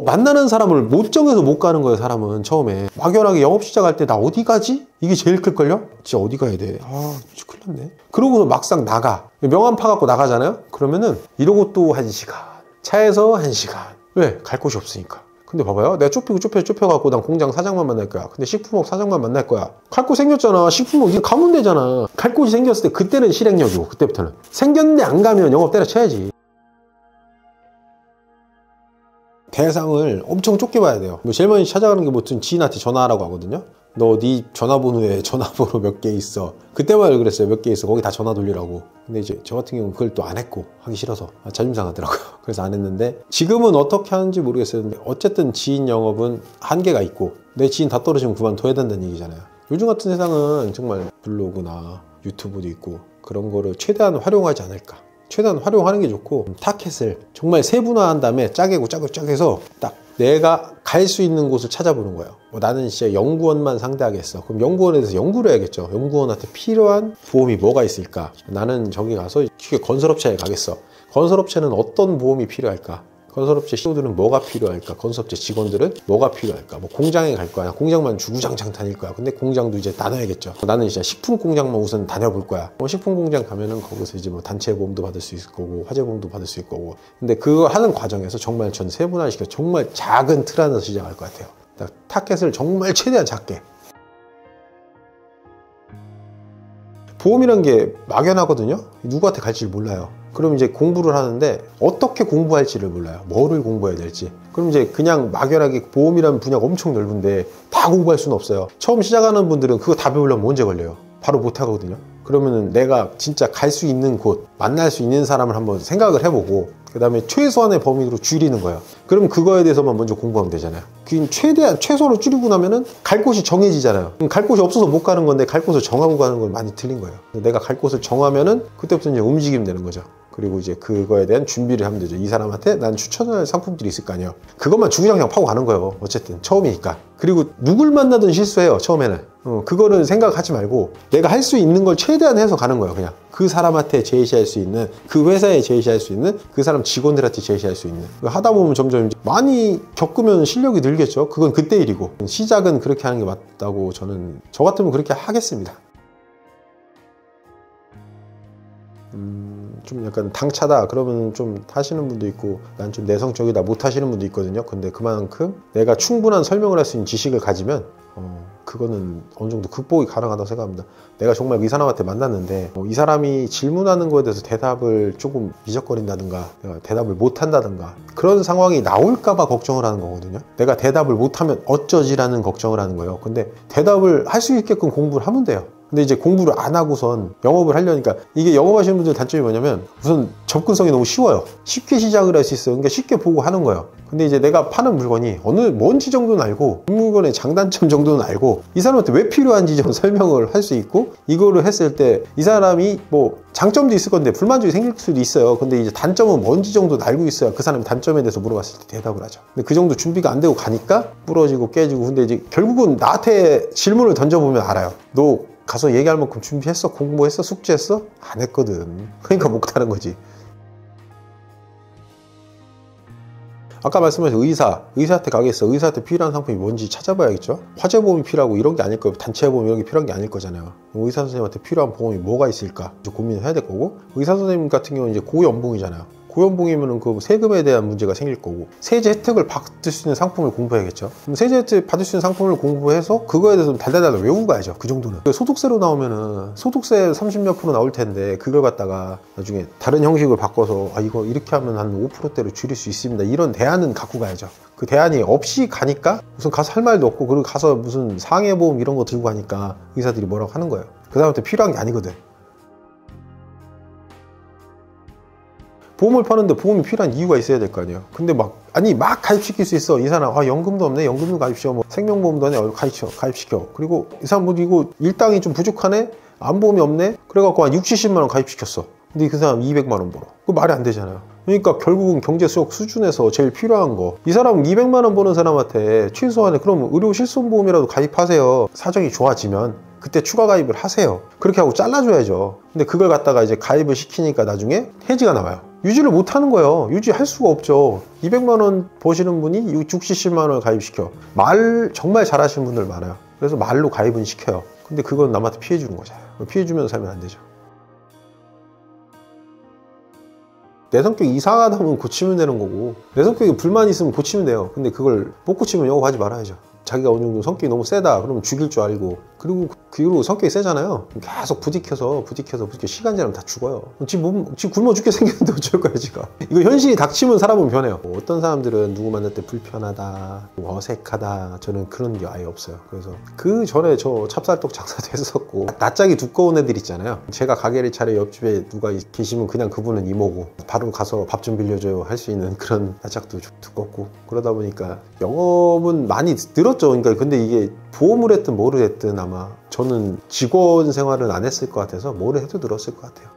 만나는 사람을 못 정해서 못 가는 거예요. 사람은 처음에 막연하게 영업 시작할 때 나 어디 가지? 이게 제일 클걸요? 진짜 어디 가야 돼? 진짜 큰일 났네. 그러고서 막상 나가, 명함 파갖고 나가잖아요. 그러면은 이러고 또 1시간, 차에서 1시간. 왜? 갈 곳이 없으니까. 근데 봐봐요. 내가 좁혀갖고 난 공장 사장만 만날 거야. 근데 식품업 사장만 만날 거야. 갈 곳 생겼잖아. 식품업 이거 가면 되잖아. 갈 곳이 생겼을 때 그때는 실행력이고, 그때부터는 생겼는데 안 가면 영업 때려쳐야지. 대상을 엄청 좁게 봐야 돼요. 제일 먼저 찾아가는 게 무슨 지인한테 전화하라고 하거든요. 너 네 전화번호에 전화번호 몇 개 있어. 그때만 그랬어요. 몇 개 있어. 거기 다 전화 돌리라고. 근데 이제 저 같은 경우는 그걸 또 안 했고, 하기 싫어서 자존심 상하더라고요. 그래서 안 했는데 지금은 어떻게 하는지 모르겠어요. 근데 어쨌든 지인 영업은 한계가 있고, 내 지인 다 떨어지면 그만둬야 된다는 얘기잖아요. 요즘 같은 세상은 정말 블로그나 유튜브도 있고 그런 거를 최대한 활용하지 않을까. 최대한 활용하는 게 좋고, 타켓을 정말 세분화한 다음에 짜개고 짜개서 딱 내가 갈 수 있는 곳을 찾아보는 거예요. 나는 진짜 연구원만 상대하겠어. 그럼 연구원에 대해서 연구를 해야겠죠. 연구원한테 필요한 보험이 뭐가 있을까? 나는 저기 가서 건설업체에 가겠어. 건설업체는 어떤 보험이 필요할까? 건설업체 CEO들은 뭐가 필요할까? 건설업체 직원들은 뭐가 필요할까? 뭐 공장에 갈 거야. 공장만 주구장창 다닐 거야. 근데 공장도 이제 나눠야겠죠. 나는 이제 식품 공장만 우선 다녀볼 거야. 식품 공장 가면은 거기서 이제 뭐 단체 보험도 받을 수 있을 거고, 화재 보험도 받을 수 있을 거고. 근데 그거 하는 과정에서 정말 전 세분화시켜 정말 작은 틀 안에서 시작할 것 같아요. 타켓을 정말 최대한 작게. 보험이란 게 막연하거든요. 누구한테 갈지를 몰라요. 그럼 이제 공부를 하는데 어떻게 공부할지를 몰라요. 뭐를 공부해야 될지. 그럼 이제 그냥 막연하게 보험이라는 분야가 엄청 넓은데 다 공부할 수는 없어요. 처음 시작하는 분들은 그거 다 배우려면 언제 걸려요? 바로 못 하거든요. 그러면은 내가 진짜 갈 수 있는 곳, 만날 수 있는 사람을 한번 생각을 해보고, 그 다음에 최소한의 범위로 줄이는 거예요. 그럼 그거에 대해서만 먼저 공부하면 되잖아요. 최소로 줄이고 나면은 갈 곳이 정해지잖아요. 갈 곳이 없어서 못 가는 건데 갈 곳을 정하고 가는 건 많이 틀린 거예요. 내가 갈 곳을 정하면은 그때부터 이제 움직이면 되는 거죠. 그리고 이제 그거에 대한 준비를 하면 되죠. 이 사람한테 난 추천할 상품들이 있을 거 아니에요. 그것만 주구장창 파고 가는 거예요. 어쨌든 처음이니까. 그리고 누굴 만나든 실수해요. 처음에는. 그거는 생각하지 말고 내가 할 수 있는 걸 최대한 해서 가는 거예요. 그냥 그 사람한테 제시할 수 있는, 그 회사에 제시할 수 있는, 그 사람 직원들한테 제시할 수 있는. 하다 보면 점점 많이 겪으면 실력이 늘겠죠. 그건 그때 일이고, 시작은 그렇게 하는 게 맞다고 저 같으면 그렇게 하겠습니다. 좀 약간 당차다 그러면 좀 하시는 분도 있고, 난 좀 내성적이다 못 하시는 분도 있거든요. 근데 그만큼 내가 충분한 설명을 할 수 있는 지식을 가지면 그거는 어느 정도 극복이 가능하다고 생각합니다. 내가 정말 이 사람한테 만났는데 이 사람이 질문하는 거에 대해서 대답을 조금 미적거린다든가, 내가 대답을 못 한다든가, 그런 상황이 나올까 봐 걱정을 하는 거거든요. 내가 대답을 못하면 어쩌지라는 걱정을 하는 거예요. 근데 대답을 할 수 있게끔 공부를 하면 돼요. 근데 이제 공부를 안 하고선 영업을 하려니까, 이게 영업하시는 분들 단점이 뭐냐면 우선 접근성이 너무 쉬워요. 쉽게 시작을 할 수 있어요. 그러니까 쉽게 보고 하는 거예요. 근데 이제 내가 파는 물건이 뭔지 정도는 알고, 이 물건의 장단점 정도는 알고, 이 사람한테 왜 필요한지 좀 설명을 할 수 있고, 이거를 했을 때 이 사람이 뭐 장점도 있을 건데 불만족이 생길 수도 있어요. 근데 이제 단점은 뭔지 정도는 알고 있어야 그 사람이 단점에 대해서 물어봤을 때 대답을 하죠. 근데 그 정도 준비가 안 되고 가니까 부러지고 깨지고. 근데 이제 결국은 나한테 질문을 던져보면 알아요. 너 가서 얘기할 만큼 준비했어? 공부했어? 숙제했어? 안 했거든. 그러니까 못하는 거지. 아까 말씀하신 의사한테 가겠어. 의사한테 필요한 상품이 뭔지 찾아봐야겠죠. 화재보험이 필요하고 이런 게 아닐 거예요. 단체보험 이런 게 필요한 게 아닐 거잖아요. 의사 선생님한테 필요한 보험이 뭐가 있을까 고민을 해야 될 거고, 의사 선생님 같은 경우는 이제 고연봉이잖아요. 고연봉이면 그 세금에 대한 문제가 생길 거고, 세제 혜택을 받을 수 있는 상품을 공부해야겠죠. 그럼 세제 혜택 받을 수 있는 상품을 공부해서 그거에 대해서 달달달 외우고 가야죠. 그 정도는. 소득세로 나오면은 소득세 30몇 프로 나올 텐데, 그걸 갖다가 나중에 다른 형식을 바꿔서 이거 이렇게 하면 한 5%대로 줄일 수 있습니다, 이런 대안은 갖고 가야죠. 그 대안이 없이 가니까 무슨 가서 할 말도 없고, 그리고 가서 무슨 상해보험 이런 거 들고 가니까 의사들이 뭐라고 하는 거예요. 그 사람한테 필요한 게 아니거든. 보험을 파는데 보험이 필요한 이유가 있어야 될 거 아니에요. 근데 막 가입시킬 수 있어. 이 사람 연금도 없네, 연금도 가입시켜. 뭐 생명보험도 없네, 가입시켜. 그리고 이 사람 뭐 이거 일당이 좀 부족하네, 안보험이 없네, 그래갖고 한 60, 70만 원 가입시켰어. 근데 그 사람 200만 원 벌어. 그거 말이 안 되잖아요. 그러니까 결국은 경제 속 수준에서 제일 필요한 거, 이 사람 200만 원 버는 사람한테 최소한에 그럼 의료 실손보험이라도 가입하세요. 사정이 좋아지면 그때 추가 가입을 하세요. 그렇게 하고 잘라줘야죠. 근데 그걸 갖다가 이제 가입을 시키니까 나중에 해지가 나와요. 유지를 못 하는 거예요. 유지할 수가 없죠. 200만 원 버시는 분이 60, 70만 원을 가입시켜. 말 정말 잘하시는 분들 많아요. 그래서 말로 가입은 시켜요. 근데 그건 남한테 피해 주는 거잖아요. 피해 주면서 살면 안 되죠. 내 성격이 이상하다면 고치면 되는 거고, 내 성격에 불만이 있으면 고치면 돼요. 근데 그걸 못 고치면 영업하지 말아야죠. 자기가 어느 정도 성격이 너무 세다 그러면 죽일 줄 알고, 그리고 성격이 세잖아요. 계속 부딪혀서 시간 지나면 다 죽어요. 지금 굶어 죽게 생겼는데 어쩔 거야 지금. 이거 현실이 닥치면 사람은 변해요. 어떤 사람들은 누구 만날 때 불편하다, 어색하다, 저는 그런 게 아예 없어요. 그래서 그 전에 저 찹쌀떡 장사도 했었고, 낯짝이 두꺼운 애들 있잖아요. 제가 가게를 차려 옆집에 누가 계시면 그냥 그분은 이모고 바로 가서 밥 좀 빌려줘요 할 수 있는 그런 낯짝도 좀 두껍고, 그러다 보니까 영업은 많이 늘었죠. 그러니까 근데 이게 보험을 했든 뭐를 했든 아마 저는 직원 생활은 안 했을 것 같아서 뭐를 해도 늘었을 것 같아요.